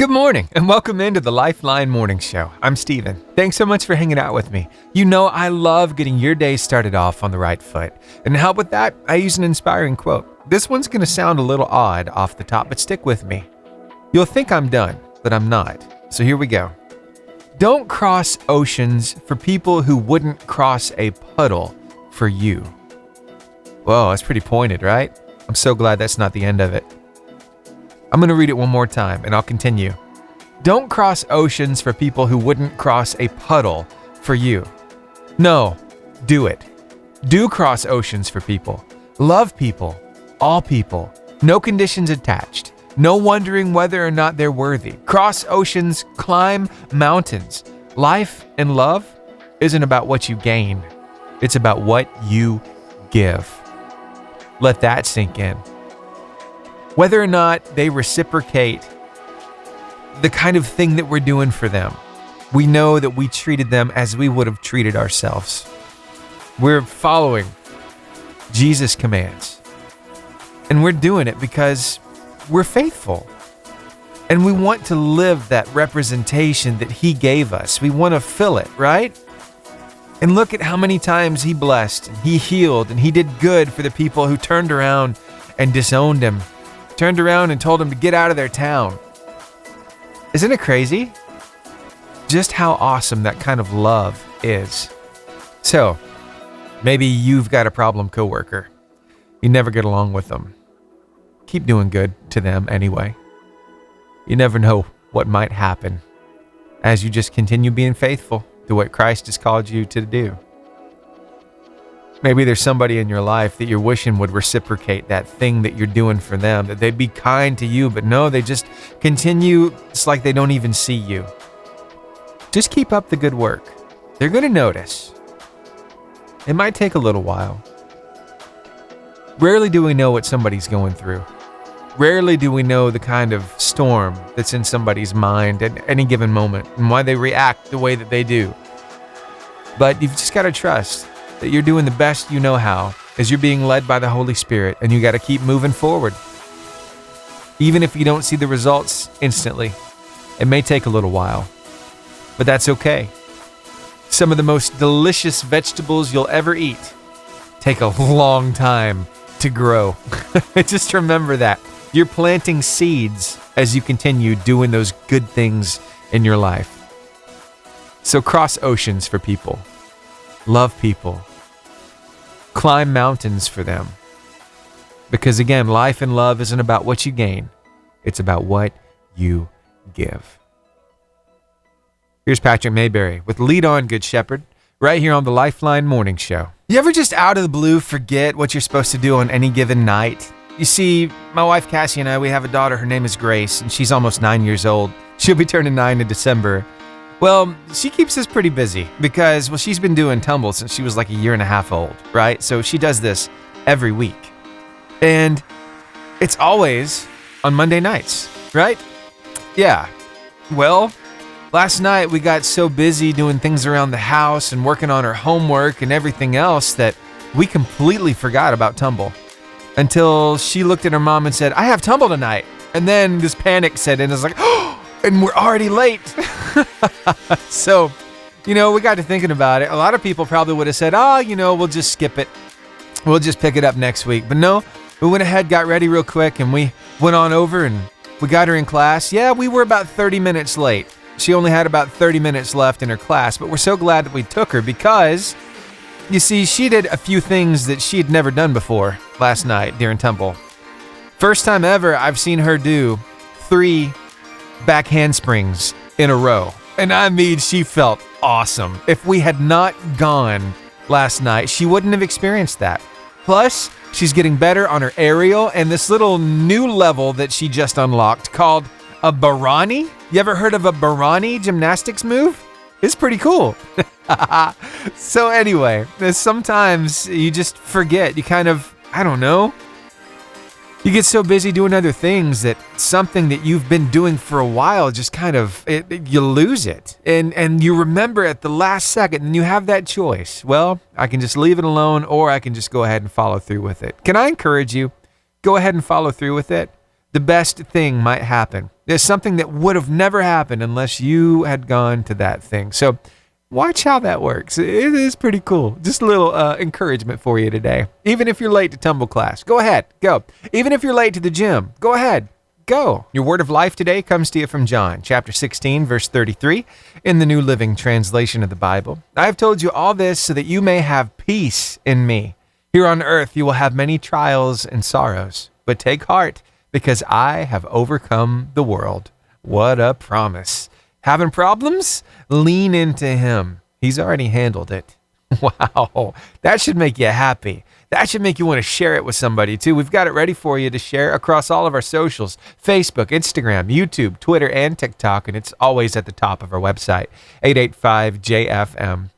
Good morning and welcome into the Lifeline Morning Show. I'm Steven. Thanks so much for hanging out with me. You know I love getting your day started off on the right foot. And to help with that, I use an inspiring quote. This one's going to sound a little odd off the top, but stick with me. You'll think I'm done, but I'm not. So here we go. Don't cross oceans for people who wouldn't cross a puddle for you. Whoa, that's pretty pointed, right? I'm so glad that's not the end of it. I'm going to read it one more time, and I'll continue. Don't cross oceans for people who wouldn't cross a puddle for you. No, do it. Do cross oceans for people. Love people, all people. No conditions attached. No wondering whether or not they're worthy. Cross oceans, climb mountains. Life and love isn't about what you gain. It's about what you give. Let that sink in. Whether or not they reciprocate the kind of thing that we're doing for them, we know that we treated them as we would have treated ourselves. We're following Jesus' commands. And we're doing it because we're faithful. And we want to live that representation that He gave us. We want to fill it, right? And look at how many times He blessed, and He healed, and He did good for the people who turned around and disowned Him. Turned around and told them to get out of their town. Isn't it crazy? Just how awesome that kind of love is. So, maybe you've got a problem coworker. You never get along with them. Keep doing good to them anyway. You never know what might happen as you just continue being faithful to what Christ has called you to do. Maybe there's somebody in your life that you're wishing would reciprocate that thing that you're doing for them, that they'd be kind to you, but no, they just continue. It's like they don't even see you. Just keep up the good work. They're going to notice. It might take a little while. Rarely do we know what somebody's going through. Rarely do we know the kind of storm that's in somebody's mind at any given moment and why they react the way that they do. But you've just got to trust that you're doing the best you know how as you're being led by the Holy Spirit, and you got to keep moving forward. Even if you don't see the results instantly, it may take a little while, but that's okay. Some of the most delicious vegetables you'll ever eat take a long time to grow. Just remember that. You're planting seeds as you continue doing those good things in your life. So cross oceans for people. Love people. Climb mountains for them. Because again, life and love isn't about what you gain. It's about what you give. Here's Patrick Mayberry with Lead On, Good Shepherd, right here on the Lifeline Morning Show. You ever just out of the blue forget what you're supposed to do on any given night? You see, my wife Cassie and I, we have a daughter. Her name is Grace, and she's almost 9 years old. She'll be turning 9 in December. Well, she keeps us pretty busy because, she's been doing tumble since she was like a year and a half old, right? So she does this every week. And it's always on Monday nights, right? Yeah. Well, last night we got so busy doing things around the house and working on her homework and everything else that we completely forgot about tumble until she looked at her mom and said, "I have tumble tonight." And then this panic set in. It's like, oh, and we're already late. So, we got to thinking about it. A lot of people probably would have said, we'll just skip it. We'll just pick it up next week. But no, we went ahead, got ready real quick, and we went on over and we got her in class. Yeah, we were about 30 minutes late. She only had about 30 minutes left in her class, but we're so glad that we took her because, you see, she did a few things that she had never done before last night during tumble. First time ever I've seen her do 3 back handsprings in a row. And I mean, she felt awesome. If we had not gone last night, she wouldn't have experienced that. Plus, she's getting better on her aerial and this little new level that she just unlocked called a Barani. You ever heard of a Barani gymnastics move? It's pretty cool. So anyway, sometimes you just forget. You kind of, you get so busy doing other things that something that you've been doing for a while just kind of, you lose it. And you remember at the last second and you have that choice. Well, I can just leave it alone or I can just go ahead and follow through with it. Can I encourage you? Go ahead and follow through with it. the best thing might happen. There's something that would have never happened unless you had gone to that thing. So watch how that works. It is pretty cool. Just a little encouragement for you today. Even if you're late to tumble class, go ahead, go. Even if you're late to the gym, go ahead, go. Your word of life today comes to you from John, chapter 16, verse 33, in the New Living Translation of the Bible. I have told you all this so that you may have peace in me. Here on earth you will have many trials and sorrows, but take heart, because I have overcome the world. What a promise. Having problems? Lean into him. He's already handled it. Wow, that should make you happy. That should make you want to share it with somebody too. We've got it ready for you to share across all of our socials: Facebook, Instagram, YouTube, Twitter, and TikTok. And it's always at the top of our website, 885jfm.com.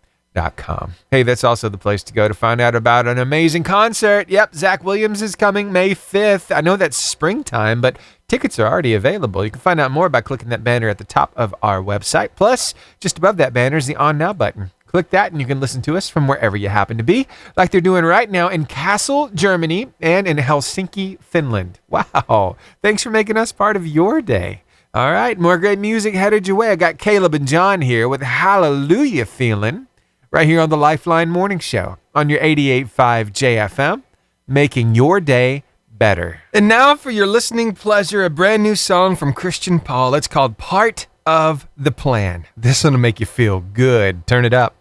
Hey, that's also the place to go to find out about an amazing concert. Yep, Zach Williams is coming May 5th. I know that's springtime, but tickets are already available. You can find out more by clicking that banner at the top of our website. Plus, just above that banner is the On Now button. Click that and you can listen to us from wherever you happen to be, like they're doing right now in Kassel, Germany, and in Helsinki, Finland. Wow, thanks for making us part of your day. All right, more great music headed your way. I got Caleb and John here with Hallelujah Feeling, right here on the Lifeline Morning Show on your 88.5 JFM, making your day better. And now for your listening pleasure, a brand new song from Christian Paul. It's called Part of the Plan. This one will make you feel good. Turn it up.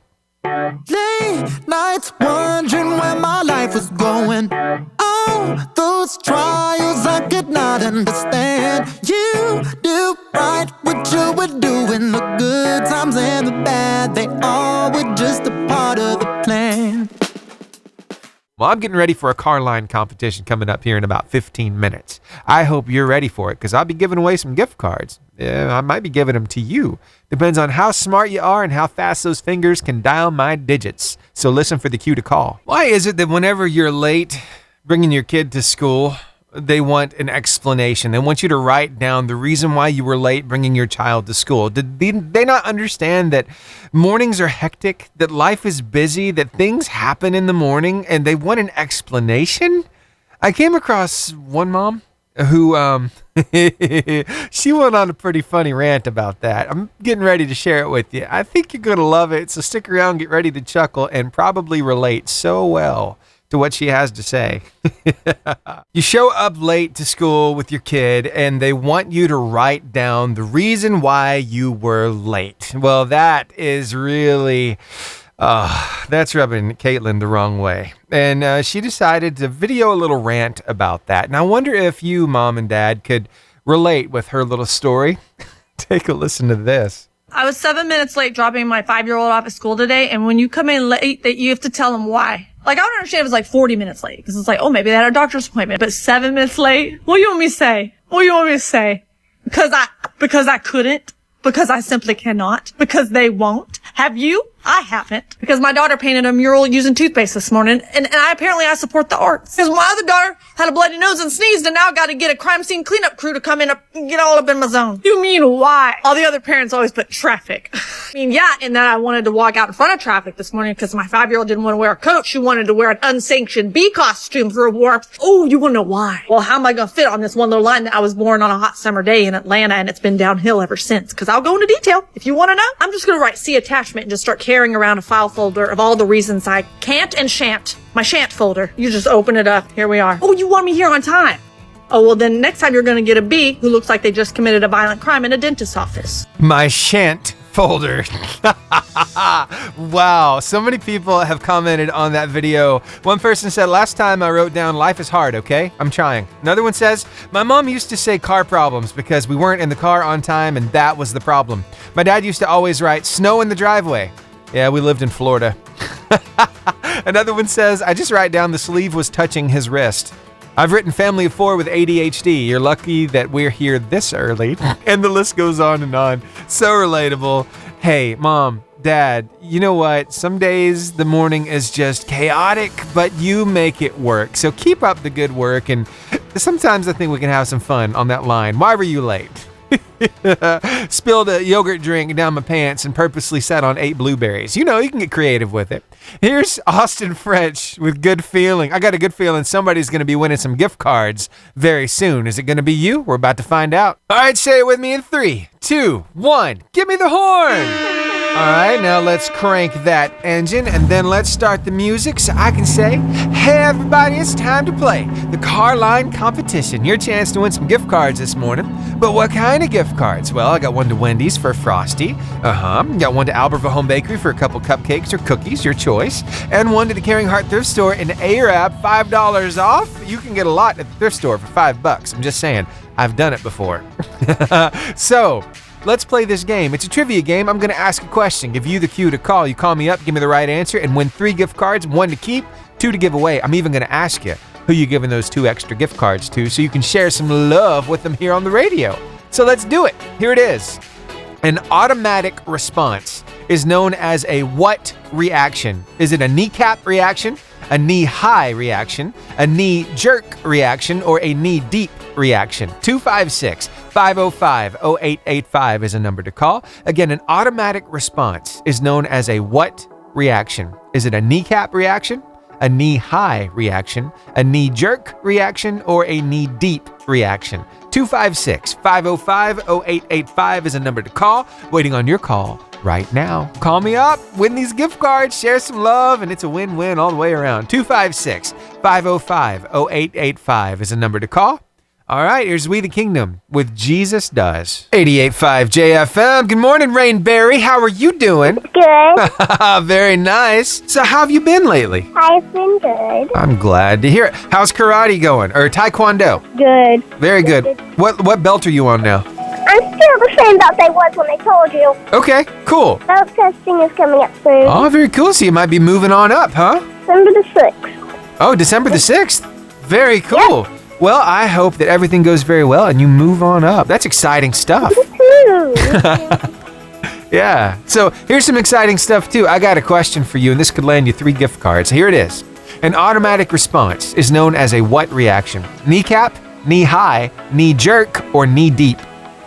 Late nights wondering where my life was going. All those trials I could not understand. You knew right what you were doing. The good times and the bad, they all were just a part of the plan. Well, I'm getting ready for a car line competition coming up here in about 15 minutes. I hope you're ready for it, because I'll be giving away some gift cards. I might be giving them to you. Depends on how smart you are and how fast those fingers can dial my digits. So listen for the cue to call. Why is it that whenever you're late bringing your kid to school, they want an explanation? They want you to write down the reason why you were late bringing your child to school. Did they not understand that mornings are hectic, that life is busy, that things happen in the morning, and they want an explanation? I came across one mom who she went on a pretty funny rant about that. I'm getting ready to share it with you. I think you're going to love it, so stick around, get ready to chuckle, and probably relate so well to what she has to say. You show up late to school with your kid and they want you to write down the reason why you were late. Well, that is really, that's rubbing Caitlin the wrong way. And she decided to video a little rant about that. And I wonder if you, Mom and Dad, could relate with her little story. Take a listen to this. I was 7 minutes late dropping my 5-year-old off at school today, and when you come in late, that you have to tell them why. Like, I don't understand if it's like 40 minutes late, because it's like, oh, maybe they had a doctor's appointment, but 7 minutes late? What do you want me to say? What do you want me to say? Because I couldn't? Because I simply cannot? Because they won't? Have you? I haven't. Because my daughter painted a mural using toothpaste this morning, and I support the arts. Because my other daughter had a bloody nose and sneezed, and now I gotta get a crime scene cleanup crew to come in and get all up in my zone. You mean why? All the other parents always put traffic. I mean, yeah, in that I wanted to walk out in front of traffic this morning because my 5-year-old didn't want to wear a coat. She wanted to wear an unsanctioned bee costume for a warmth. Oh, you wanna know why? Well, how am I gonna fit on this one little line that I was born on a hot summer day in Atlanta, and it's been downhill ever since? Because I'll go into detail if you want to know. I'm just gonna write C attachment and just start carrying around a file folder of all the reasons I can't and shan't. My shan't folder. You just open it up. Here we are. Oh, you want me here on time? Oh, well then next time you're gonna get a bee who looks like they just committed a violent crime in a dentist's office. My shan't folder. Wow, so many people have commented on that video. One person said, last time I wrote down, life is hard, okay? I'm trying. Another one says, my mom used to say car problems because we weren't in the car on time and that was the problem. My dad used to always write, snow in the driveway. Yeah, we lived in Florida. Another one says, I just write down the sleeve was touching his wrist. I've written family of 4 with ADHD. You're lucky that we're here this early. And the list goes on and on. So relatable. Hey, Mom, Dad, you know what? Some days the morning is just chaotic, but you make it work. So keep up the good work. And sometimes I think we can have some fun on that line. Why were you late? Spilled a yogurt drink down my pants and purposely sat on 8 blueberries. You know, you can get creative with it. Here's Austin French with Good Feeling. I got a good feeling somebody's going to be winning some gift cards very soon. Is it going to be you? We're about to find out. All right, say it with me in 3, 2, 1. Give me the horn. All right, now let's crank that engine and then let's start the music so I can say, hey everybody, it's time to play the car line competition. Your chance to win some gift cards this morning. But what kind of gift cards? Well, I got one to Wendy's for a Frosty. Got one to Albertville Home Bakery for a couple cupcakes or cookies, your choice. And one to the Caring Heart Thrift Store in Arab, $5 off. You can get a lot at the thrift store for $5. I'm just saying, I've done it before. So, let's play this game. It's a trivia game. I'm going to ask a question, give you the cue to call. You call me up, give me the right answer, and win 3 gift cards, 1 to keep, 2 to give away. I'm even going to ask you who you giving those 2 extra gift cards to so you can share some love with them here on the radio. So let's do it. Here it is. An automatic response is known as a what reaction? Is it a kneecap reaction, a knee-high reaction, a knee-jerk reaction, or a knee-deep reaction? 256-505-0885 is a number to call. Again, an automatic response is known as a what reaction? Is it a kneecap reaction, a knee-high reaction, a knee-jerk reaction, or a knee-deep reaction? 256-505-0885 is a number to call. Waiting on your call right now. Call me up, win these gift cards, share some love, and it's a win-win all the way around. 256-505-0885 is a number to call. All right, here's We the Kingdom with Jesus Does. 88.5 JFM. Good morning, Rainberry. How are you doing? Good. Very nice. So how have you been lately? I've been good. I'm glad to hear it. How's karate going? Or taekwondo? Good. Very good. What belt are you on now? I'm still the same belt I was when I told you. Okay, cool. Belt testing is coming up soon. Oh, very cool. So you might be moving on up, huh? December the 6th. Oh, December the 6th. Very cool. Yep. Well, I hope that everything goes very well and you move on up. That's exciting stuff. Yeah. So here's some exciting stuff too. I got a question for you, and this could land you 3 gift cards. Here it is. An automatic response is known as a what reaction? Kneecap, knee-high, knee-jerk, or knee-deep?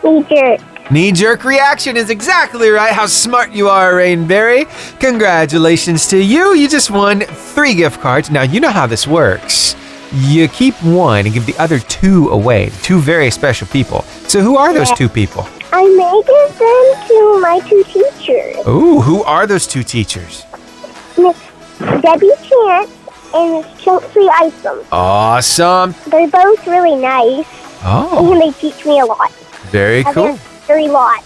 Knee-jerk. Knee-jerk reaction is exactly right. How smart you are, Rainberry. Congratulations to you. You just won 3 gift cards. Now, you know how this works. You keep 1 and give the other 2 away to 2 very special people. So who are those 2 people? I may give them to my 2 teachers. Ooh, who are those 2 teachers? Miss Debbie Chance and Miss Chelsea Isom. Awesome. They're both really nice. Oh. And they teach me a lot. Very cool. Very lot.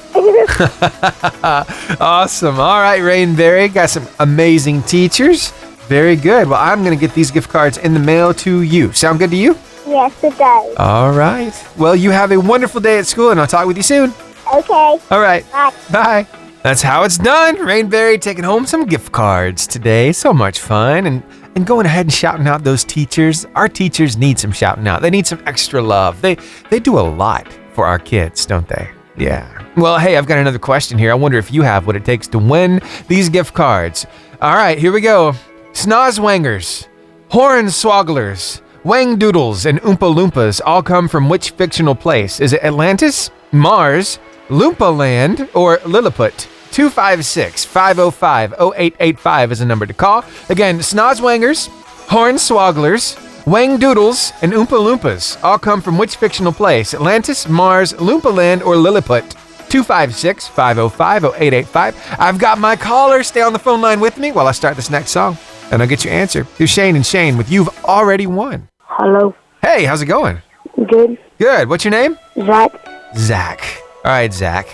Awesome. All right, Rainberry. Got some amazing teachers. Very good. Well, I'm going to get these gift cards in the mail to you. Sound good to you? Yes, it does. All right. Well, you have a wonderful day at school, and I'll talk with you soon. Okay. All right. Bye. Bye. That's how it's done. Rainberry taking home some gift cards today. So much fun. And going ahead and shouting out those teachers. Our teachers need some shouting out. They need some extra love. They do a lot for our kids, don't they? Yeah. Well, hey, I've got another question here. I wonder if you have what it takes to win these gift cards. All right, here we go. Snozwangers, Hornswogglers, Wangdoodles, and Oompa Loompas all come from which fictional place? Is it Atlantis, Mars, Loompa Land, or Lilliput? 256-505-0885 is a number to call. Again, Snozwangers, Hornswogglers, Wangdoodles, and Oompa Loompas all come from which fictional place? Atlantis, Mars, Loompa Land, or Lilliput? 256-505-0885. I've got my caller. Stay on the phone line with me while I start this next song, and I'll get your answer. Here's Shane and Shane with You've Already Won. Hello. Hey, how's it going? Good. Good. What's your name? Zach. Zach. All right, Zach.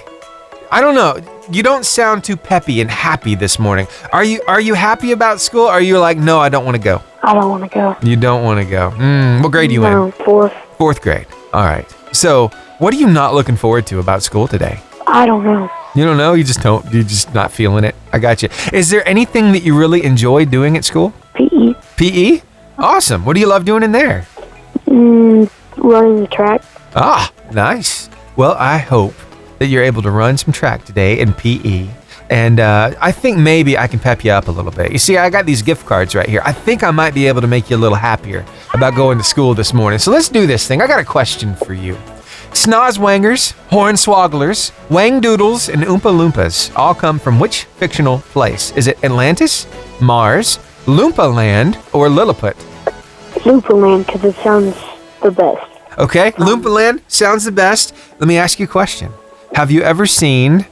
I don't know. You don't sound too peppy and happy this morning. Are you happy about school, or are you like, no, I don't want to go? I don't want to go. You don't want to go. What grade are you in? 4th. 4th grade. All right. So, what are you not looking forward to about school today? I don't know. You don't know? You're just not feeling it. I got you. Is there anything that you really enjoy doing at school? PE. PE? Awesome. What do you love doing in there? Running the track. Ah, nice. Well, I hope that you're able to run some track today in PE. And I think maybe I can pep you up a little bit. You see, I got these gift cards right here. I think I might be able to make you a little happier about going to school this morning. So let's do this thing. I got a question for you. Snozwangers, Hornswogglers, Wangdoodles, and Oompa Loompas all come from which fictional place? Is it Atlantis, Mars, Loompa Land, or Lilliput? Superman, because it sounds the best. Okay, Loompa Land sounds the best. Let me ask you a question. Have you ever seen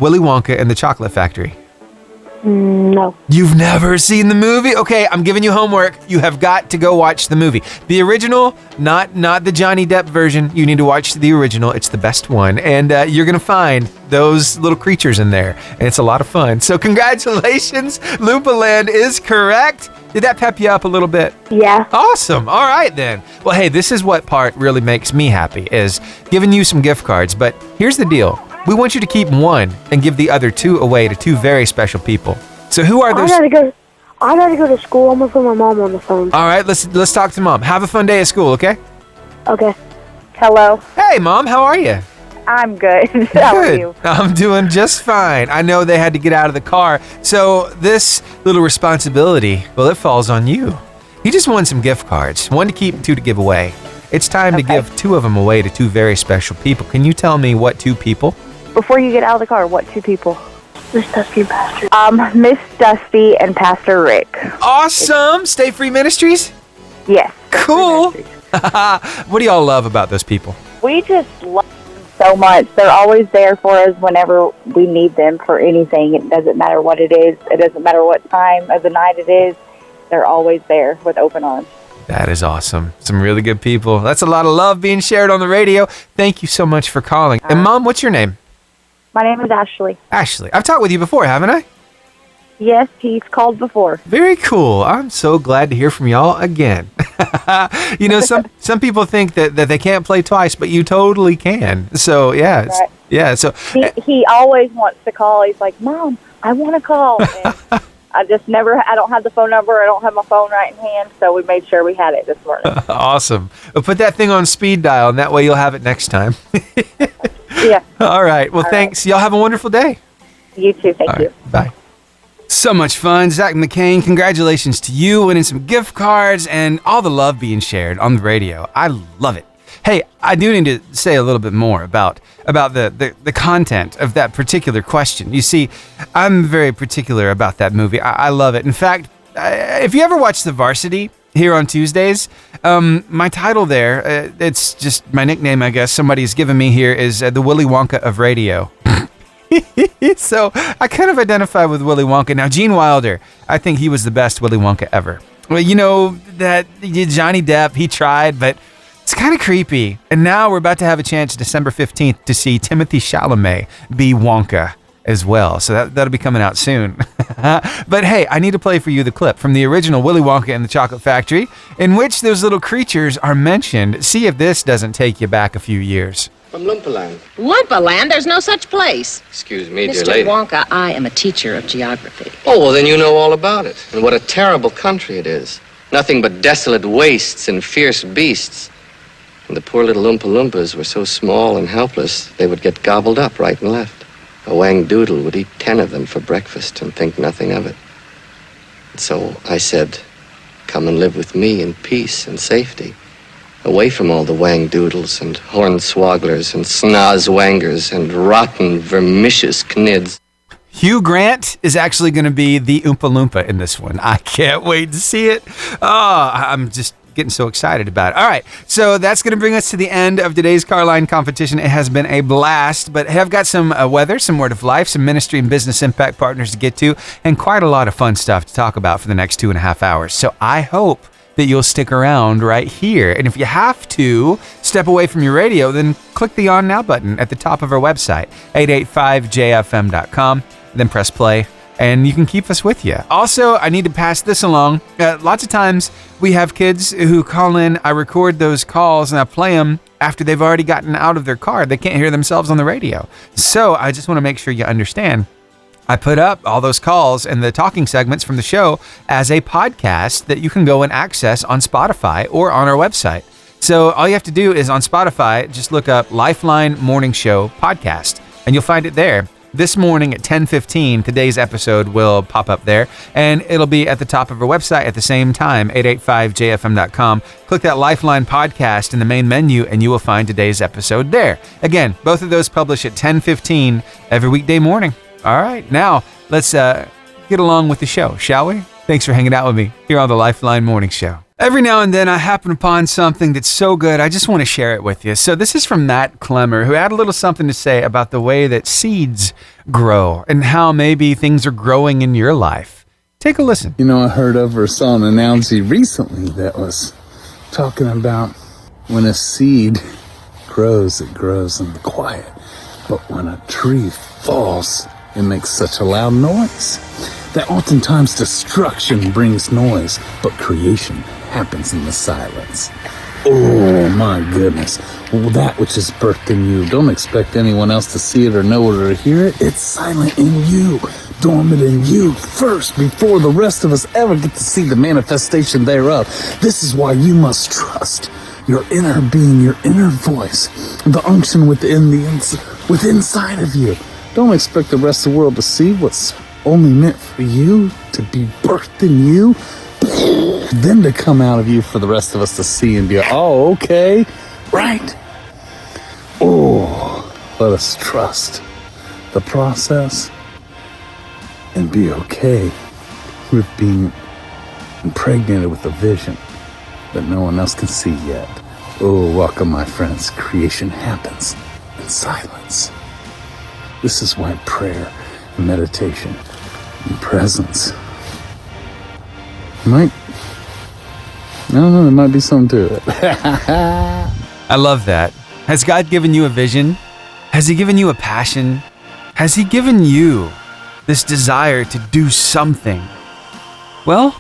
Willy Wonka and the Chocolate Factory? No. You've never seen the movie? Okay, I'm giving you homework. You have got to go watch the movie. The original, not the Johnny Depp version. You need to watch the original. It's the best one. And you're going to find those little creatures in there. And it's a lot of fun. So congratulations. Loompa Land is correct. Did that pep you up a little bit? Yeah. Awesome. All right, then. Well, hey, this is what part really makes me happy, is giving you some gift cards. But here's the deal. We want you to keep one and give the other two away to two very special people. So who are those? I gotta go to school. I'm gonna put my mom on the phone. All right, let's talk to Mom. Have a fun day at school, okay? Okay. Hello. Hey, Mom, how are you? I'm good. How are Good. you? I'm doing just fine. I know they had to get out of the car, so this little responsibility, well, it falls on you. You just won some gift cards, one to keep and two to give away. It's time to give two of them away to two very special people. Can you tell me what two people? Before you get out of the car, what two people? Miss Dusty and Pastor. Miss Dusty and Pastor Rick. Awesome! Stay Free Ministries? Yes. Cool! What do y'all love about those people? We just love them so much. They're always there for us whenever we need them for anything. It doesn't matter what it is. It doesn't matter what time of the night it is. They're always there with open arms. That is awesome. Some really good people. That's a lot of love being shared on the radio. Thank you so much for calling. And Mom, what's your name? My name is Ashley. Ashley. I've talked with you before, haven't I? Yes, he's called before. Very cool. I'm so glad to hear from y'all again. You know, some people think that they can't play twice, but you totally can. So, yeah. Right. Yeah. So He always wants to call. He's like, Mom, I want to call. And I don't have the phone number. I don't have my phone right in hand. So we made sure we had it this morning. Awesome. Well, put that thing on speed dial, and that way you'll have it next time. Yeah. All right. Well, thanks. Y'all have a wonderful day. You too. Thank All you. right, bye. So much fun. Zach McCain, congratulations to you, winning some gift cards and all the love being shared on the radio. I love it. Hey, I do need to say a little bit more about the content of that particular question. You see, I'm very particular about that movie. I love it. In fact, if you ever watch The Varsity here on Tuesdays, my title there, it's just my nickname, I guess, somebody's given me here, is the Willy Wonka of radio. So I kind of identify with Willy Wonka. Now, Gene Wilder, I think he was the best Willy Wonka ever. Well, you know, that Johnny Depp, he tried, but it's kind of creepy. And now we're about to have a chance December 15th to see Timothy Chalamet be Wonka as well. So that'll be coming out soon. But hey, I need to play for you the clip from the original Willy Wonka and the Chocolate Factory, in which those little creatures are mentioned. See if this doesn't take you back a few years. From Lumpaland. Lumpaland? There's no such place. Excuse me, dear Mr. lady. Wonka, I am a teacher of geography. Oh, well, then you know all about it. And what a terrible country it is. Nothing but desolate wastes and fierce beasts. And the poor little Oompa Loompas were so small and helpless, they would get gobbled up right and left. A Wangdoodle would eat 10 of them for breakfast and think nothing of it. And so I said, come and live with me in peace and safety, away from all the Wangdoodles and Hornswogglers and Snozwangers and rotten, vermicious knids. Hugh Grant is actually going to be the Oompa Loompa in this one. I can't wait to see it. Oh, I'm just getting so excited about it. All right, so that's going to bring us to the end of today's Carline competition. It has been a blast, but I've got some weather, some word of life, some ministry and business impact partners to get to, and quite a lot of fun stuff to talk about for the next 2.5 hours. So I hope that you'll stick around right here. And if you have to step away from your radio, then click the On Now button at the top of our website, 885jfm.com, then press play, and you can keep us with you. Also, I need to pass this along. Lots of times we have kids who call in, I record those calls and I play them after they've already gotten out of their car. They can't hear themselves on the radio. So I just want to make sure you understand, I put up all those calls and the talking segments from the show as a podcast that you can go and access on Spotify or on our website. So all you have to do is on Spotify, just look up Lifeline Morning Show Podcast, and you'll find it there. this morning at 10:15, today's episode will pop up there, and it'll be at the top of our website at the same time, 885jfm.com. Click that Lifeline podcast in the main menu, and you will find today's episode there. Again, both of those publish at 10:15 every weekday morning. All right, now let's get along with the show, shall we? Thanks for hanging out with me here on the Lifeline Morning Show. Every now and then I happen upon something that's so good, I just want to share it with you. So this is from Matt Clemmer, who had a little something to say about the way that seeds grow and how maybe things are growing in your life. Take a listen. You know, I heard of or saw an analogy recently that was talking about when a seed grows, it grows in the quiet. But when a tree falls, it makes such a loud noise that oftentimes destruction brings noise, but creation happens in the silence. Oh my goodness. Well, that which is birthed in you, don't expect anyone else to see it or know it or hear it. It's silent in you, dormant in you first, before the rest of us ever get to see the manifestation thereof. This is why you must trust your inner being, your inner voice, the unction within inside of you. Don't expect the rest of the world to see what's only meant for you to be birthed in you, then to come out of you for the rest of us to see and be, oh, okay, right. Oh, let us trust the process and be okay with being impregnated with a vision that no one else can see yet. Oh, welcome, my friends. Creation happens in silence. This is why prayer and meditation and presence I don't know, there might be something to it. I love that. Has God given you a vision? Has He given you a passion? Has He given you this desire to do something? Well,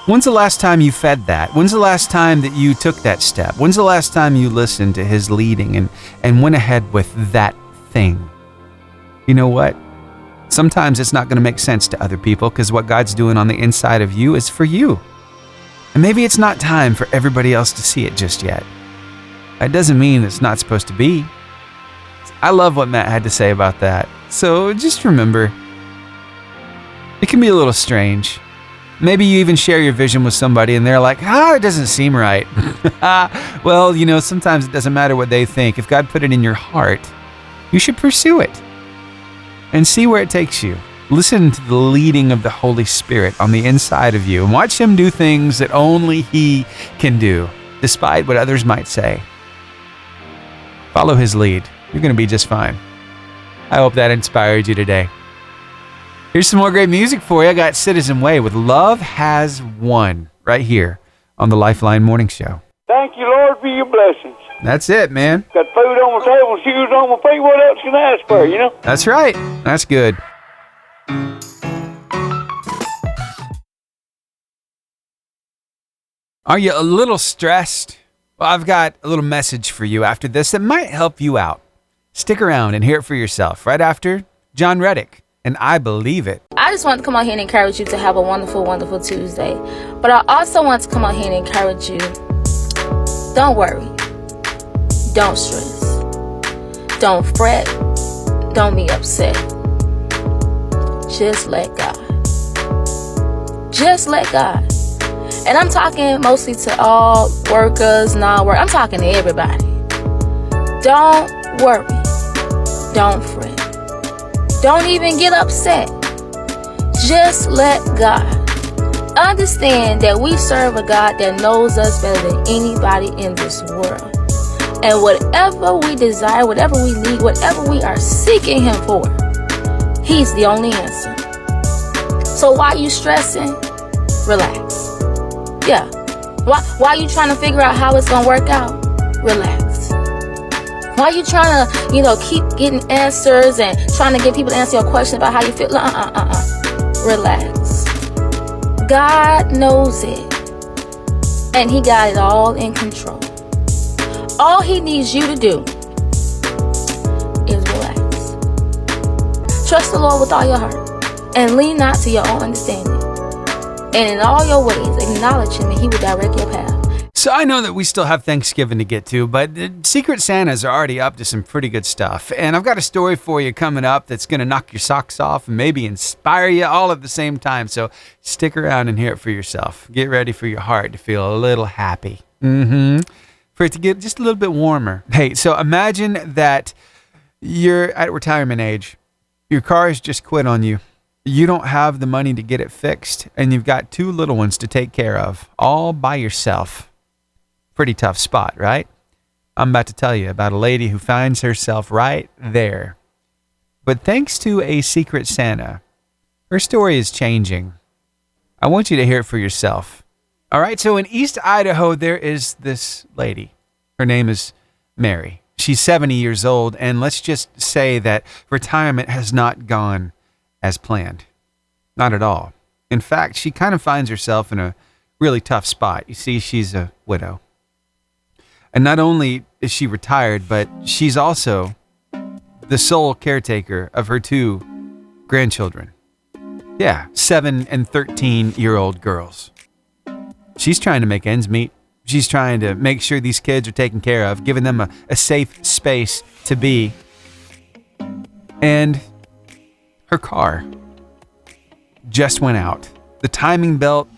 when's the last time you fed that? When's the last time that you took that step? When's the last time you listened to His leading and went ahead with that thing? You know what? Sometimes it's not going to make sense to other people because what God's doing on the inside of you is for you. And maybe it's not time for everybody else to see it just yet. That doesn't mean it's not supposed to be. I love what Matt had to say about that. So just remember, it can be a little strange. Maybe you even share your vision with somebody and they're like, it doesn't seem right. Well, you know, sometimes it doesn't matter what they think. If God put it in your heart, you should pursue it and see where it takes you. Listen to the leading of the Holy Spirit on the inside of you and watch Him do things that only He can do, despite what others might say. Follow His lead. You're going to be just fine. I hope that inspired you today. Here's some more great music for you. I got Citizen Way with Love Has Won right here on the Lifeline Morning Show. Thank you, Lord, for your blessings. That's it, man. Got food on my table, shoes on my feet. What else can I ask for, you know? That's right. That's good. Are you a little stressed? Well, I've got a little message for you after this that might help you out. Stick around and hear it for yourself right after John Reddick and I Believe It. I just want to come out here and encourage you to have a wonderful, wonderful Tuesday. But I also want to come out here and encourage you. Don't worry. Don't stress. Don't fret. Don't be upset. Just let God. Just let God. And I'm talking mostly to all workers, non-workers. I'm talking to everybody. Don't worry. Don't fret. Don't even get upset. Just let God. Understand that we serve a God that knows us better than anybody in this world. And whatever we desire, whatever we need, whatever we are seeking Him for, He's the only answer. So why you stressing? Relax. Yeah. Why you trying to figure out how it's going to work out? Relax. Why you trying to, keep getting answers and trying to get people to answer your question about how you feel? Relax. God knows it. And He got it all in control. All He needs you to do is relax. Trust the Lord with all your heart and lean not to your own understanding. And in all your ways, acknowledge Him and He will direct your path. So I know that we still have Thanksgiving to get to, but Secret Santas are already up to some pretty good stuff. And I've got a story for you coming up that's going to knock your socks off and maybe inspire you all at the same time. So stick around and hear it for yourself. Get ready for your heart to feel a little happy. For it to get just a little bit warmer. Hey, so imagine that you're at retirement age. Your car has just quit on you. You don't have the money to get it fixed, and you've got 2 little ones to take care of, all by yourself. Pretty tough spot, right? I'm about to tell you about a lady who finds herself right there. But thanks to a Secret Santa, her story is changing. I want you to hear it for yourself. All right, so in East Idaho, there is this lady. Her name is Mary. She's 70 years old, and let's just say that retirement has not gone as planned. Not at all. In fact, she kind of finds herself in a really tough spot. You see, she's a widow. And not only is she retired, but she's also the sole caretaker of her 2 grandchildren. Yeah, 7 and 13-year-old girls. She's trying to make ends meet. She's trying to make sure these kids are taken care of, giving them a safe space to be. And her car just went out. The timing belt,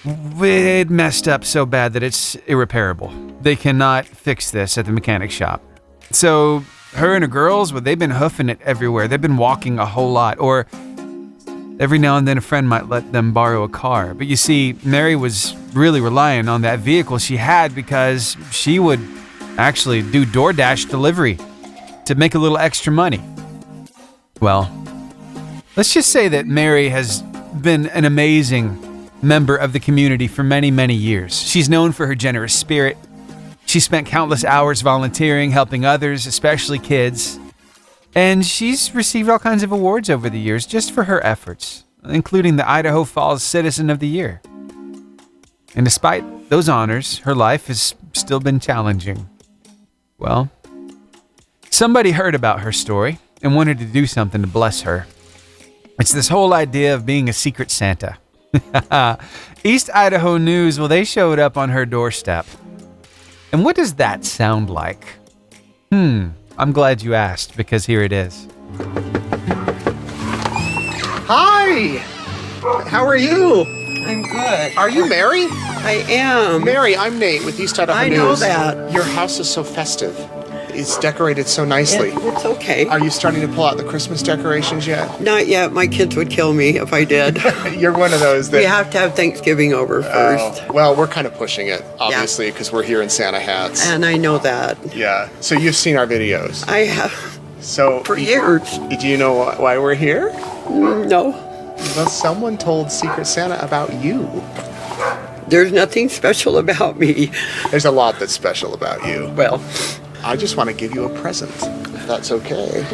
it messed up so bad that it's irreparable. They cannot fix this at the mechanic shop. So her and her girls, well, they've been hoofing it everywhere. They've been walking a whole lot, or every now and then a friend might let them borrow a car. But you see, Mary was really relying on that vehicle she had because she would actually do DoorDash delivery to make a little extra money. Well, let's just say that Mary has been an amazing member of the community for many, many years. She's known for her generous spirit. She spent countless hours volunteering, helping others, especially kids. And she's received all kinds of awards over the years just for her efforts, including the Idaho Falls Citizen of the Year. And despite those honors, her life has still been challenging. Well, somebody heard about her story and wanted to do something to bless her. It's this whole idea of being a Secret Santa. East Idaho News, well, they showed up on her doorstep. And what does that sound like? I'm glad you asked, because here it is. Hi! How are you? I'm good. Are you Mary? I am. Mary, I'm Nate with East Idaho I News. know that. Your house is so festive. It's decorated so nicely. It's okay. Are you starting to pull out the Christmas decorations yet? Not yet. My kids would kill me if I did. You're one of those that... We have to have Thanksgiving over first. Well, we're kind of pushing it, obviously, because we're here in Santa hats. And I know that. Yeah. So you've seen our videos. I have. So for years. Do you know why we're here? No. Well, someone told Secret Santa about you. There's nothing special about me. There's a lot that's special about you. Well, I just want to give you a present, if that's okay.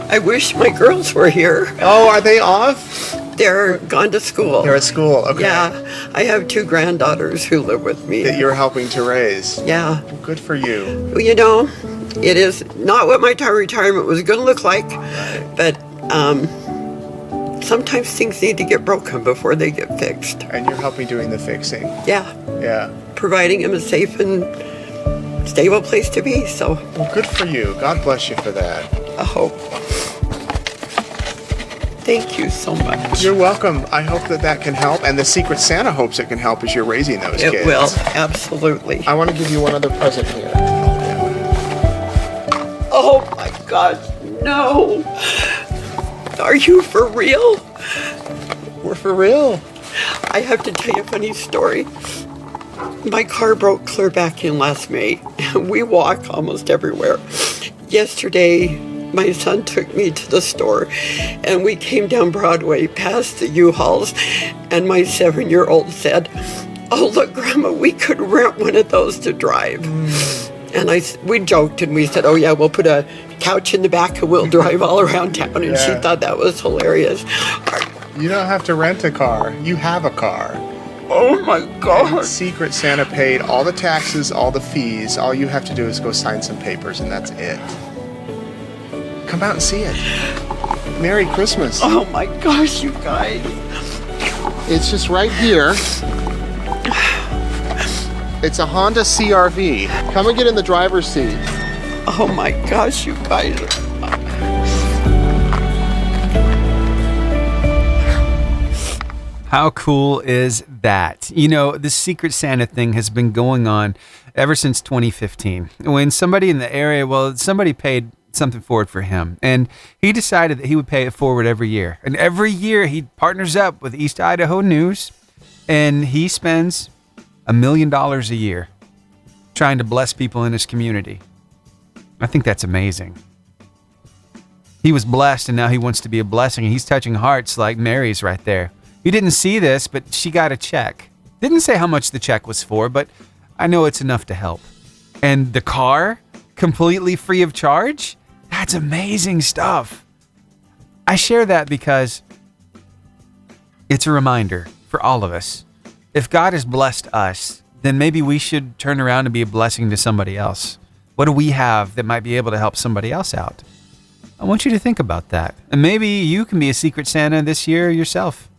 I wish my girls were here. Oh, are they off? They're gone to school. They're at school, okay. Yeah, I have 2 granddaughters who live with me. That you're helping to raise. Yeah. Good for you. Well, you know, it is not what my retirement was going to look like, but sometimes things need to get broken before they get fixed. And you're helping doing the fixing. Yeah. Yeah. Providing them a safe and stable place to be, so. Well, good for you. God bless you for that. I hope. Thank you so much. You're welcome. I hope that can help, and the Secret Santa hopes it can help as you're raising those kids. It will, absolutely. I want to give you one other present here. Oh my gosh, no. Are you for real? We're for real. I have to tell you a funny story. My car broke clear back in last May. We walk almost everywhere. Yesterday, my son took me to the store, and we came down Broadway past the U-Hauls, and my 7-year-old said, "Oh, look, Grandma, we could rent one of those to drive." And we joked, and we said, "Oh, yeah, we'll put a couch in the back, and we'll drive all around town." And she thought that was hilarious. You don't have to rent a car. You have a car. Oh my God. And Secret Santa paid all the taxes, all the fees. All you have to do is go sign some papers, and that's it. Come out and see it. Merry Christmas. Oh my gosh, you guys. It's just right here. It's a Honda CRV. Come and get in the driver's seat. Oh my gosh, you guys. How cool is that? You know, the Secret Santa thing has been going on ever since 2015. When somebody in the area, somebody paid something forward for him, and he decided that he would pay it forward every year. And every year he partners up with East Idaho News, and he spends $1 million a year trying to bless people in his community. I think that's amazing. He was blessed, and now he wants to be a blessing, and he's touching hearts like Mary's right there. You didn't see this, but she got a check. Didn't say how much the check was for, but I know it's enough to help. And the car, completely free of charge? That's amazing stuff. I share that because it's a reminder for all of us. If God has blessed us, then maybe we should turn around and be a blessing to somebody else. What do we have that might be able to help somebody else out? I want you to think about that. And maybe you can be a Secret Santa this year yourself.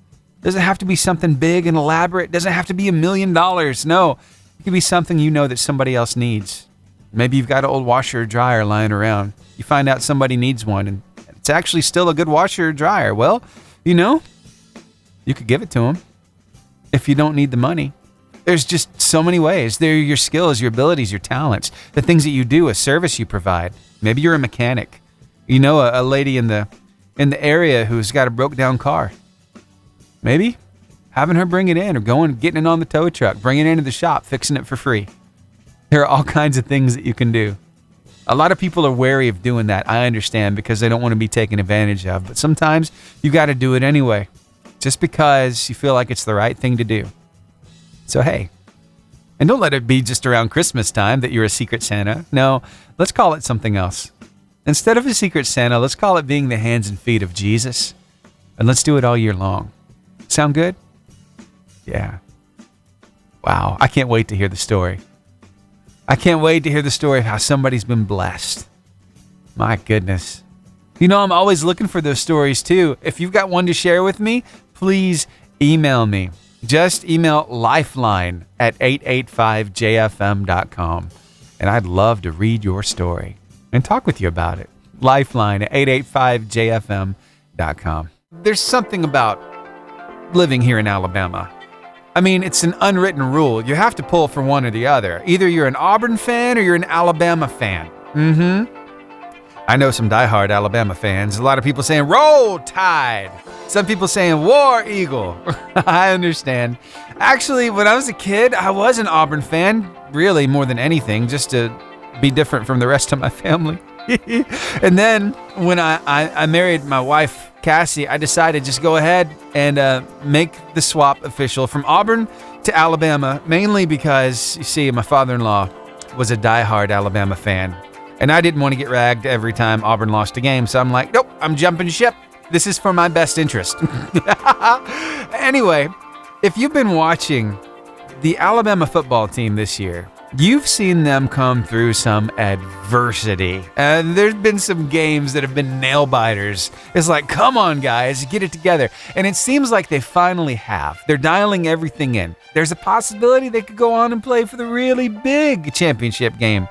Doesn't have to be something big and elaborate. Doesn't have to be $1 million. No, it could be something you know that somebody else needs. Maybe you've got an old washer or dryer lying around. You find out somebody needs one, and it's actually still a good washer or dryer. Well, you know, you could give it to them if you don't need the money. There's just so many ways. There are your skills, your abilities, your talents, the things that you do, a service you provide. Maybe you're a mechanic. You know a lady in the area who's got a broke down car. Maybe having her bring it in, or getting it on the tow truck, bringing it into the shop, fixing it for free. There are all kinds of things that you can do. A lot of people are wary of doing that, I understand, because they don't want to be taken advantage of. But sometimes you got to do it anyway, just because you feel like it's the right thing to do. So hey, and don't let it be just around Christmas time that you're a Secret Santa. No, let's call it something else. Instead of a Secret Santa, let's call it being the hands and feet of Jesus. And let's do it all year long. Sound good? Yeah. Wow, I can't wait to hear the story. I can't wait to hear the story of how somebody's been blessed. My goodness. You know, I'm always looking for those stories too. If you've got one to share with me, please email me. Just email lifeline@885jfm.com. And I'd love to read your story and talk with you about it. Lifeline@885jfm.com. There's something about living here in Alabama. I mean, it's an unwritten rule. You have to pull for one or the other. Either you're an Auburn fan or you're an Alabama fan. I know some diehard Alabama fans. A lot of people saying, Roll Tide. Some people saying, War Eagle. I understand. Actually, when I was a kid, I was an Auburn fan, really, more than anything, just to be different from the rest of my family. And then when I married my wife, Cassie, I decided just go ahead and make the swap official from Auburn to Alabama, mainly because, you see, my father-in-law was a diehard Alabama fan. And I didn't want to get ragged every time Auburn lost a game. So I'm like, nope, I'm jumping ship. This is for my best interest. Anyway, if you've been watching the Alabama football team this year, you've seen them come through some adversity. And there's been some games that have been nail biters. It's like, come on, guys, get it together. And it seems like they finally have. They're dialing everything in. There's a possibility they could go on and play for the really big championship game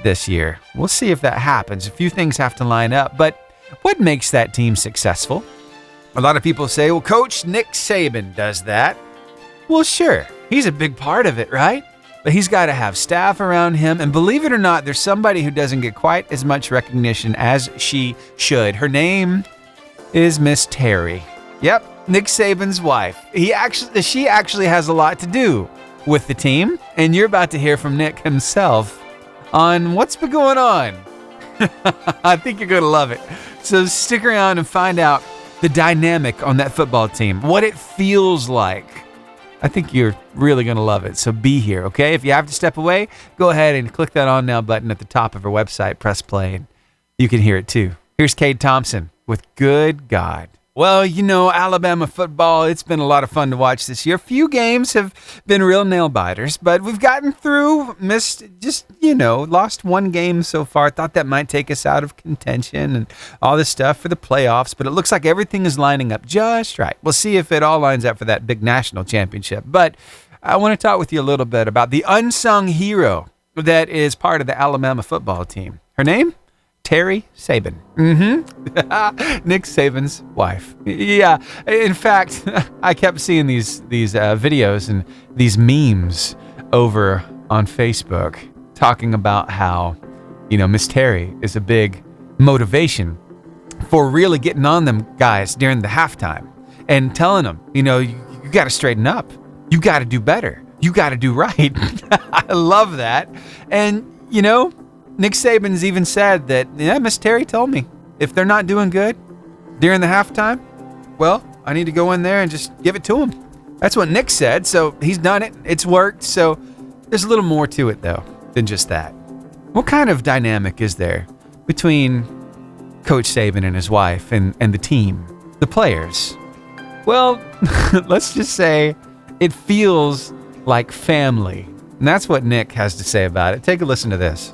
this year. We'll see if that happens. A few things have to line up. But what makes that team successful? A lot of people say, well, Coach Nick Saban does that. Well, sure. He's a big part of it, right? But he's got to have staff around him. And believe it or not, there's somebody who doesn't get quite as much recognition as she should. Her name is Miss Terry. Yep, Nick Saban's wife. She actually has a lot to do with the team. And you're about to hear from Nick himself on what's been going on. I think you're going to love it. So stick around and find out the dynamic on that football team, what it feels like. I think you're really going to love it. So be here, okay? If you have to step away, go ahead and click that On Now button at the top of our website. Press play, and you can hear it too. Here's Cade Thompson with Good God. Well, you know, Alabama football, it's been a lot of fun to watch this year. A few games have been real nail-biters, but we've gotten through, lost one game so far. Thought that might take us out of contention and all this stuff for the playoffs, but it looks like everything is lining up just right. We'll see if it all lines up for that big national championship. But I want to talk with you a little bit about the unsung hero that is part of the Alabama football team. Her name? Terry Saban. Nick Saban's wife. Yeah. In fact, I kept seeing these videos and these memes over on Facebook talking about how, Miss Terry is a big motivation for really getting on them guys during the halftime and telling them, you got to straighten up. You got to do better. You got to do right. I love that. And, Nick Saban's even said that, Miss Terry told me if they're not doing good during the halftime, well, I need to go in there and just give it to them. That's what Nick said. So he's done it. It's worked. So there's a little more to it, though, than just that. What kind of dynamic is there between Coach Saban and his wife and the team, the players? Well, let's just say it feels like family. And that's what Nick has to say about it. Take a listen to this.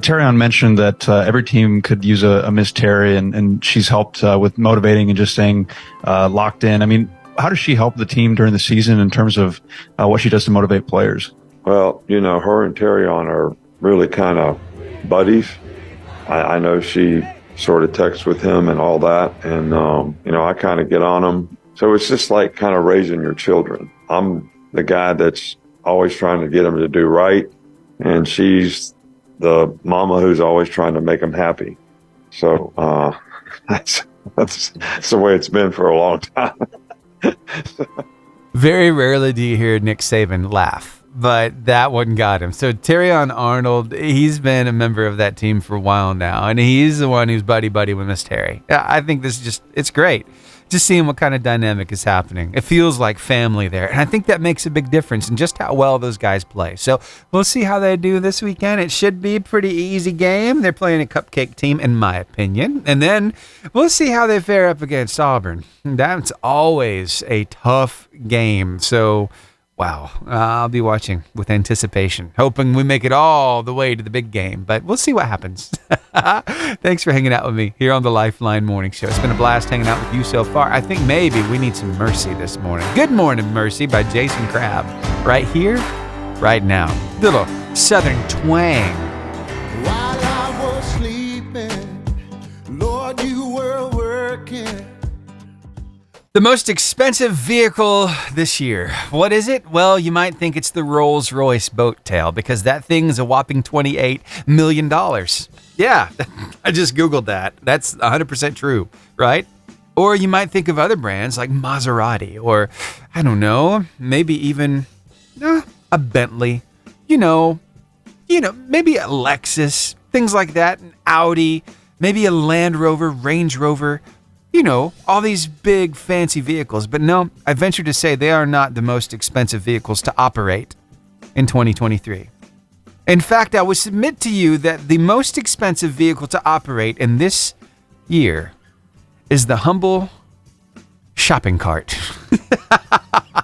Terrion mentioned that every team could use a Miss Terry, and she's helped with motivating and just staying locked in. I mean, how does she help the team during the season in terms of what she does to motivate players? Well, her and Terrion are really kind of buddies. I know she sort of texts with him and all that, and I kind of get on him. So it's just like kind of raising your children. I'm the guy that's always trying to get them to do right, and she's the mama who's always trying to make them happy. So that's the way it's been for a long time. Very rarely do you hear Nick Saban laugh, but that one got him. So Terrion Arnold, he's been a member of that team for a while now, and he's the one who's buddy-buddy with Miss Terry. I think it's great. Just seeing what kind of dynamic is happening. It feels like family there. And I think that makes a big difference in just how well those guys play. So we'll see how they do this weekend. It should be a pretty easy game. They're playing a cupcake team, in my opinion. And then we'll see how they fare up against Auburn. That's always a tough game. So, wow, I'll be watching with anticipation, hoping we make it all the way to the big game. But we'll see what happens. Thanks for hanging out with me here on the Lifeline Morning Show. It's been a blast hanging out with you so far. I think maybe we need some Mercy this morning. Good Morning Mercy by Jason Crabb. Right here, right now. Little Southern twang. While I was sleeping, Lord, you were working. The most expensive vehicle this year. What is it? Well, you might think it's the Rolls-Royce boat tail because that thing is a whopping $28 million. Yeah, I just Googled that. That's 100% true, right? Or you might think of other brands like Maserati or, I don't know, maybe even a Bentley, maybe a Lexus, things like that, an Audi, maybe a Land Rover, Range Rover, all these big fancy vehicles. But no, I venture to say they are not the most expensive vehicles to operate in 2023. In fact, I would submit to you that the most expensive vehicle to operate in this year is the humble shopping cart.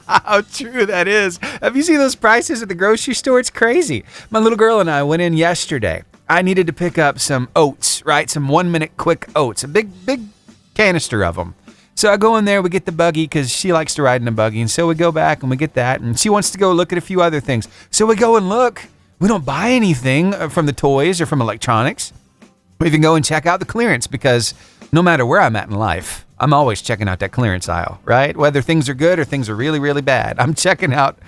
How true that is. Have you seen those prices at the grocery store? It's crazy. My little girl and I went in yesterday. I needed to pick up some oats, right? Some 1-minute quick oats, a big canister of them. So I go in there, we get the buggy because she likes to ride in a buggy. And so we go back and we get that. And she wants to go look at a few other things. So we go and look. We don't buy anything from the toys or from electronics. We even go and check out the clearance because no matter where I'm at in life, I'm always checking out that clearance aisle, right? Whether things are good or things are really, really bad, I'm checking out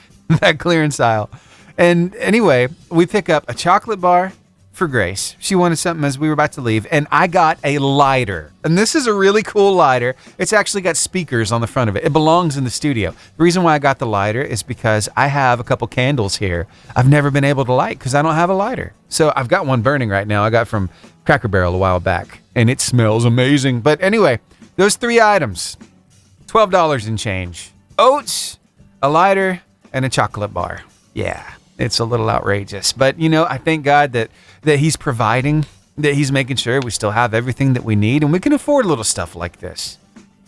that clearance aisle. And anyway, we pick up a chocolate bar for Grace. She wanted something as we were about to leave, and I got a lighter. And this is a really cool lighter. It's actually got speakers on the front of it. It belongs in the studio. The reason why I got the lighter is because I have a couple candles here I've never been able to light because I don't have a lighter. So I've got one burning right now. I got from Cracker Barrel a while back, and it smells amazing. But anyway, those 3 items, $12 and change. Oats, a lighter, and a chocolate bar. Yeah. It's a little outrageous, but I thank God that he's providing, that he's making sure we still have everything that we need and we can afford little stuff like this.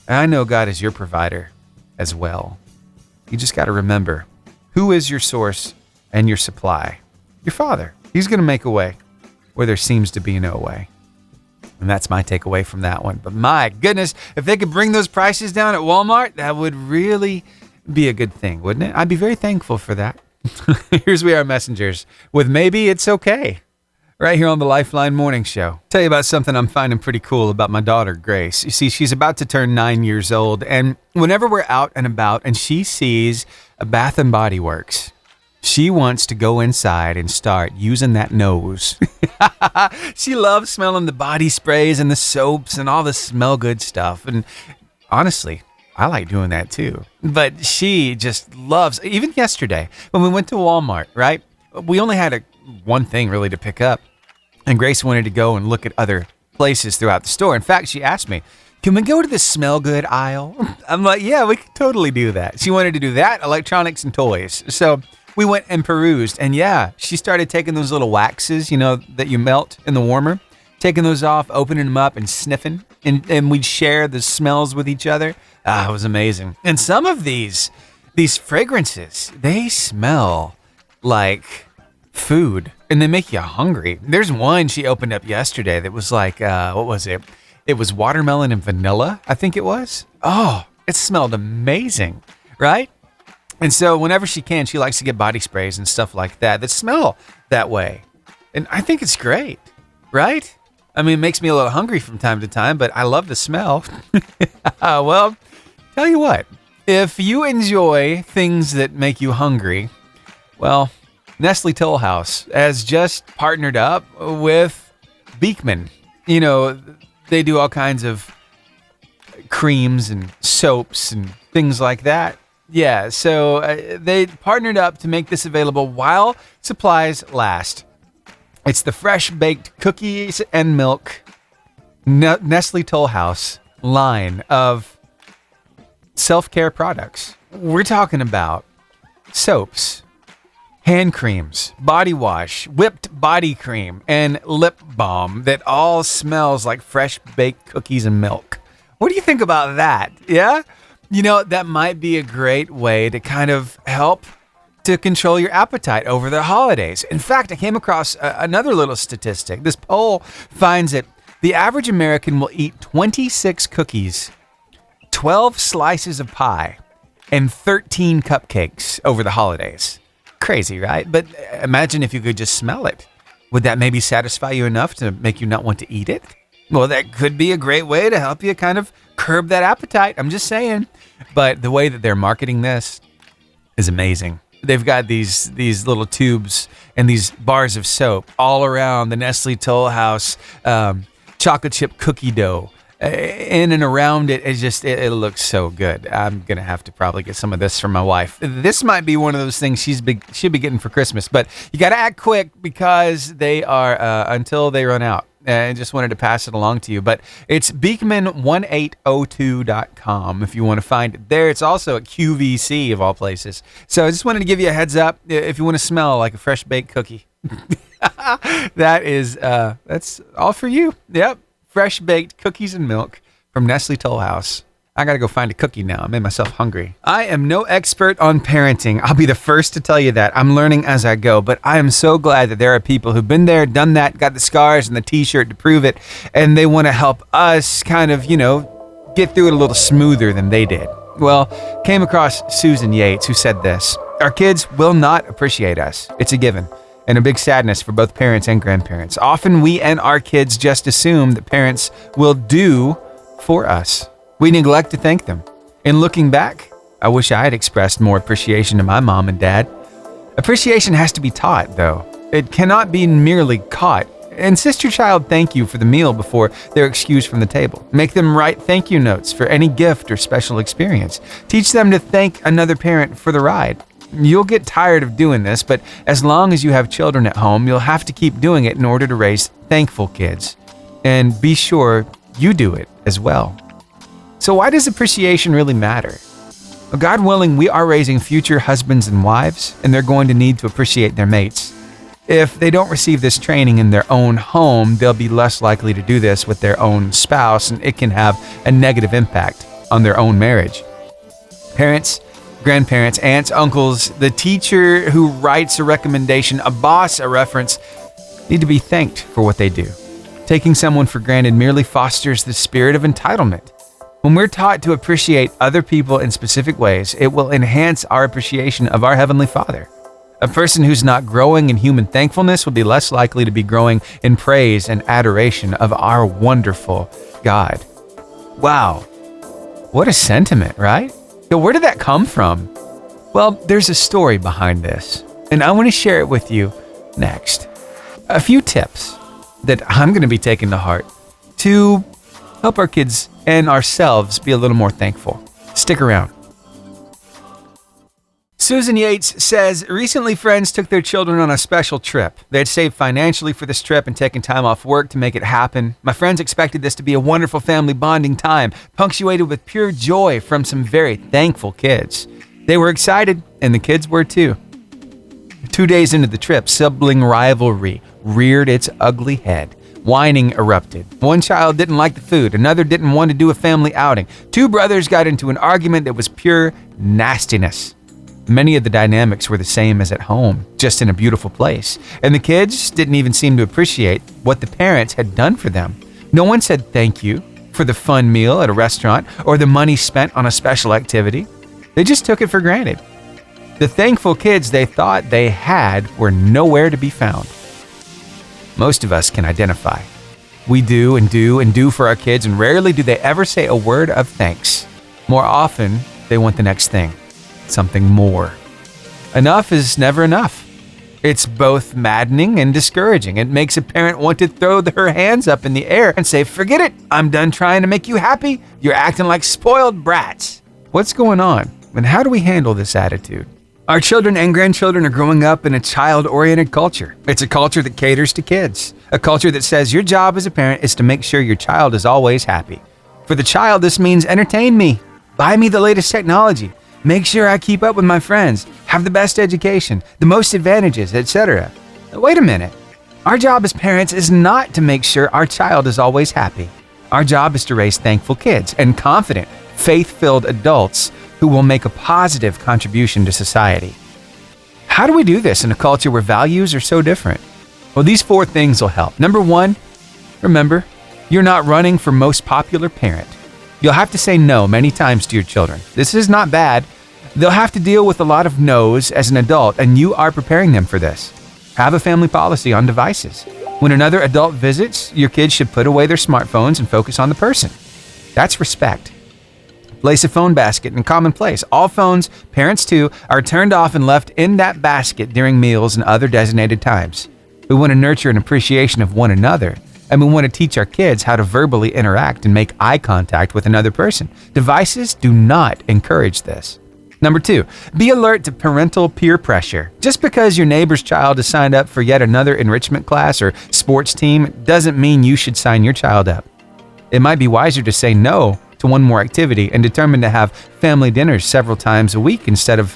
And I know God is your provider as well. You just got to remember, who is your source and your supply? Your Father. He's going to make a way where there seems to be no way. And that's my takeaway from that one. But my goodness, if they could bring those prices down at Walmart, that would really be a good thing, wouldn't it? I'd be very thankful for that. Here's We Are Messengers with Maybe It's Okay, right here on the Lifeline Morning Show. Tell you about something I'm finding pretty cool about my daughter, Grace. You see, she's about to turn 9 years old, and whenever we're out and about and she sees a Bath & Body Works, she wants to go inside and start using that nose. She loves smelling the body sprays and the soaps and all the smell good stuff. And honestly, I like doing that too. But she just loves, even yesterday when we went to Walmart, right? We only had one thing really to pick up. And Grace wanted to go and look at other places throughout the store. In fact, she asked me, can we go to the smell good aisle? I'm like, yeah, we could totally do that. She wanted to do that, electronics and toys. So we went and perused, and yeah, she started taking those little waxes, that you melt in the warmer, taking those off, opening them up and sniffing, and we'd share the smells with each other. It was amazing. And some of these fragrances, they smell like food, and they make you hungry. There's one she opened up yesterday that was like, what was it? It was watermelon and vanilla, I think it was. Oh, it smelled amazing, right? And so whenever she can, she likes to get body sprays and stuff like that smell that way. And I think it's great, right? I mean, it makes me a little hungry from time to time, but I love the smell. Well, tell you what, if you enjoy things that make you hungry, well, Nestle Toll House has just partnered up with Beekman. They do all kinds of creams and soaps and things like that. Yeah, so they partnered up to make this available while supplies last. It's the fresh baked cookies and milk Nestle Toll House line of self-care products. We're talking about soaps, hand creams, body wash, whipped body cream, and lip balm that all smells like fresh baked cookies and milk. What do you think about that? Yeah? That might be a great way to kind of help to control your appetite over the holidays. In fact, I came across another little statistic. This poll finds that the average American will eat 26 cookies, 12 slices of pie, and 13 cupcakes over the holidays. Crazy, right? But imagine if you could just smell it. Would that maybe satisfy you enough to make you not want to eat it? Well, that could be a great way to help you kind of curb that appetite. I'm just saying. But the way that they're marketing this is amazing. They've got these little tubes and these bars of soap all around the Nestle Toll House chocolate chip cookie dough. In and around it, it looks so good. I'm going to have to probably get some of this from my wife. This might be one of those things she'll be getting for Christmas. But you got to act quick because they are until they run out. I just wanted to pass it along to you. But it's Beekman1802.com if you want to find it there. It's also at QVC of all places. So I just wanted to give you a heads up if you want to smell like a fresh baked cookie. That's all for you. Yep. Fresh baked cookies and milk from Nestle Toll House. I gotta go find a cookie now. I made myself hungry. I am no expert on parenting. I'll be the first to tell you that. I'm learning as I go, but I am so glad that there are people who've been there, done that, got the scars and the t-shirt to prove it, and they want to help us kind of, get through it a little smoother than they did. Well, came across Susan Yates, who said this: our kids will not appreciate us. It's a given. And a big sadness for both parents and grandparents. Often we and our kids just assume that parents will do for us. We neglect to thank them. In looking back, I wish I had expressed more appreciation to my mom and dad. Appreciation has to be taught, though. It cannot be merely caught. Insist your child thank you for the meal before they're excused from the table. Make them write thank you notes for any gift or special experience. Teach them to thank another parent for the ride. You'll get tired of doing this, but as long as you have children at home, you'll have to keep doing it in order to raise thankful kids. And be sure you do it as well. So why does appreciation really matter? Well, God willing, we are raising future husbands and wives, and they're going to need to appreciate their mates. If they don't receive this training in their own home, they'll be less likely to do this with their own spouse, and it can have a negative impact on their own marriage. Parents, grandparents, aunts, uncles, the teacher who writes a recommendation, a boss a reference, need to be thanked for what they do. Taking someone for granted merely fosters the spirit of entitlement. When we're taught to appreciate other people in specific ways, it will enhance our appreciation of our Heavenly Father. A person who's not growing in human thankfulness will be less likely to be growing in praise and adoration of our wonderful God. Wow, what a sentiment, right? So where did that come from? Well, there's a story behind this, and I want to share it with you next. A few tips that I'm going to be taking to heart to help our kids and ourselves be a little more thankful. Stick around. Susan Yates says, recently friends took their children on a special trip. They had saved financially for this trip and taken time off work to make it happen. My friends expected this to be a wonderful family bonding time, punctuated with pure joy from some very thankful kids. They were excited, and the kids were too. 2 days into the trip, sibling rivalry reared its ugly head. Whining erupted. One child didn't like the food. Another didn't want to do a family outing. Two brothers got into an argument that was pure nastiness. Many of the dynamics were the same as at home, just in a beautiful place. And the kids didn't even seem to appreciate what the parents had done for them. No one said thank you for the fun meal at a restaurant or the money spent on a special activity. They just took it for granted. The thankful kids they thought they had were nowhere to be found. Most of us can identify. We do and do and do for our kids, and rarely do they ever say a word of thanks. More often, they want the next thing. Something more. Enough is never enough. It's both maddening and discouraging. It makes a parent want to throw her hands up in the air and say, forget it, I'm done trying to make you happy. You're acting like spoiled brats. What's going on, and how do we handle this attitude? Our children and grandchildren are growing up in a child-oriented culture. It's a culture that caters to kids. A culture that says your job as a parent is to make sure your child is always happy. For the child, this means entertain me, buy me the latest technology, make sure I keep up with my friends, have the best education, the most advantages, etc. Wait a minute. Our job as parents is not to make sure our child is always happy. Our job is to raise thankful kids and confident, faith-filled adults who will make a positive contribution to society. How do we do this in a culture where values are so different? Well, these 4 things will help. Number 1, remember, you're not running for most popular parent. You'll have to say no many times to your children. This is not bad. They'll have to deal with a lot of no's as an adult, and you are preparing them for this. Have a family policy on devices. When another adult visits, your kids should put away their smartphones and focus on the person. That's respect. Place a phone basket in a common place. All phones, parents too, are turned off and left in that basket during meals and other designated times. We want to nurture an appreciation of one another, and we want to teach our kids how to verbally interact and make eye contact with another person. Devices do not encourage this. Number 2, be alert to parental peer pressure. Just because your neighbor's child is signed up for yet another enrichment class or sports team doesn't mean you should sign your child up. It might be wiser to say no to one more activity and determine to have family dinners several times a week instead of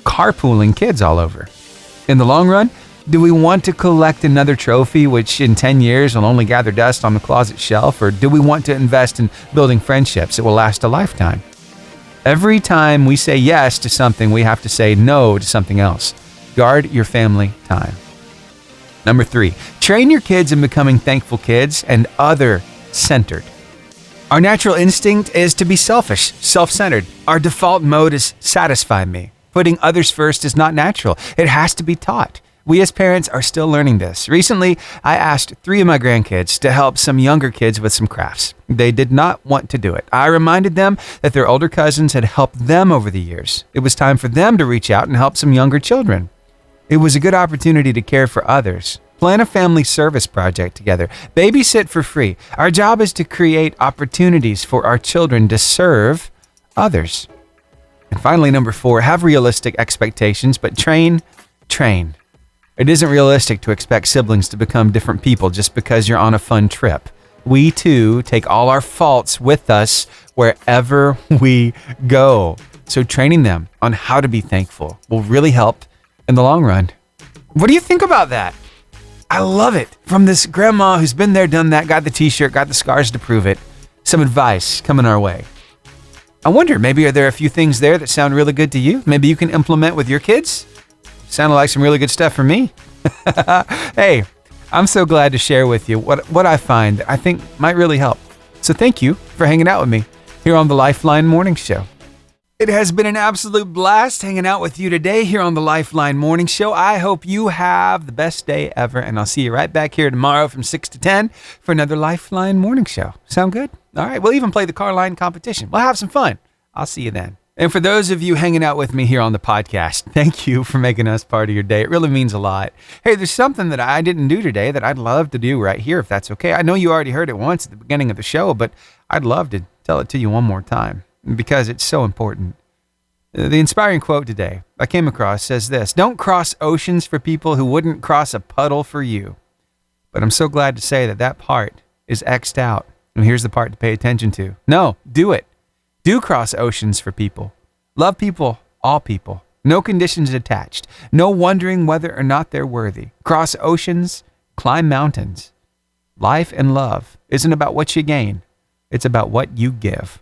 carpooling kids all over. In the long run, do we want to collect another trophy which in 10 years will only gather dust on the closet shelf, or do we want to invest in building friendships that will last a lifetime? Every time we say yes to something, we have to say no to something else. Guard your family time. Number 3, train your kids in becoming thankful kids and other-centered. Our natural instinct is to be selfish, self-centered. Our default mode is satisfy me. Putting others first is not natural. It has to be taught. We as parents are still learning this. Recently, I asked 3 of my grandkids to help some younger kids with some crafts. They did not want to do it. I reminded them that their older cousins had helped them over the years. It was time for them to reach out and help some younger children. It was a good opportunity to care for others. Plan a family service project together. Babysit for free. Our job is to create opportunities for our children to serve others. And finally, number 4, have realistic expectations, but train. It isn't realistic to expect siblings to become different people just because you're on a fun trip. We too take all our faults with us wherever we go. So training them on how to be thankful will really help in the long run. What do you think about that? I love it. From this grandma who's been there, done that, got the t-shirt, got the scars to prove it. Some advice coming our way. I wonder, maybe are there a few things there that sound really good to you? Maybe you can implement with your kids? Sounded like some really good stuff for me. Hey, I'm so glad to share with you what I find that I think might really help. So thank you for hanging out with me. here on the Lifeline Morning Show. It has been an absolute blast hanging out with you today here on the Lifeline Morning Show. I hope you have the best day ever, and I'll see you right back here tomorrow from 6 to 10 for another Lifeline Morning Show. Sound good? All right, we'll even play the car line competition. We'll have some fun. I'll see you then. And for those of you hanging out with me here on the podcast, thank you for making us part of your day. It really means a lot. Hey, there's something that I didn't do today that I'd love to do right here, if that's okay. I know you already heard it once at the beginning of the show, but I'd love to tell it to you one more time because it's so important. The inspiring quote today I came across says this: "Don't cross oceans for people who wouldn't cross a puddle for you." But I'm so glad to say that that part is X'd out. And here's the part to pay attention to. No, do it. Do cross oceans for people. Love people, all people. No conditions attached. No wondering whether or not they're worthy. Cross oceans, climb mountains. Life and love isn't about what you gain. It's about what you give.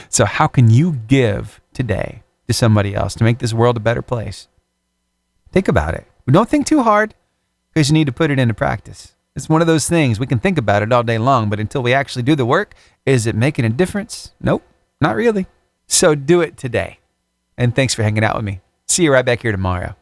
So how can you give today to somebody else to make this world a better place? Think about it. But don't think too hard because you need to put it into practice. It's one of those things. We can think about it all day long, but until we actually do the work, is it making a difference? Nope, not really. So do it today. And thanks for hanging out with me. See you right back here tomorrow.